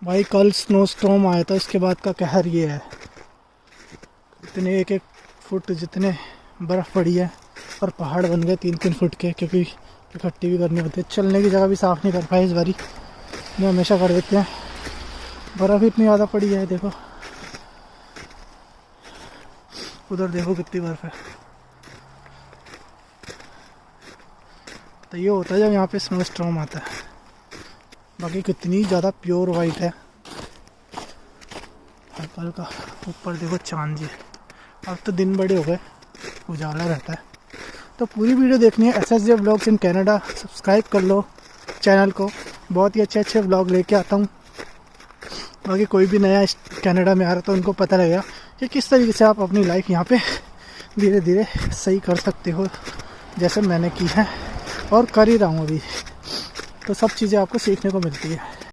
भाई कल snow storm आया था, उसके बाद का कहर ये है। इतने 1-1 फुट जितने बर्फ़ पड़ी है और पहाड़ बन गए 3-3 फुट के, क्योंकि इकट्ठी भी करनी होती है। चलने की जगह भी साफ़ नहीं कर पाए इस बारी, ये हमेशा कर देते हैं। बर्फ़ इतनी ज़्यादा पड़ी है, देखो उधर देखो कितनी बर्फ़ है। तो ये होता है जब यहाँ पे स्नो स्टॉर्म आता है। बाकी कितनी ज़्यादा प्योर वाइट है हल्का हल्का। ऊपर देखो चांद जी, अब तो दिन बड़े हो गए, उजाला रहता है। तो पूरी वीडियो देखनी है SSJ vlogs in Canada. Subscribe कर लो चैनल को, बहुत ही अच्छे अच्छे व्लॉग लेके आता हूँ। बाकी कोई भी नया कनाडा में आ रहा तो उनको पता लगेगा कि किस तरीके से आप अपनी लाइफ यहाँ पे धीरे धीरे सही कर सकते हो, जैसे मैंने की है और कर ही रहा हूँ अभी। तो सब चीज़ें आपको सीखने को मिलती है।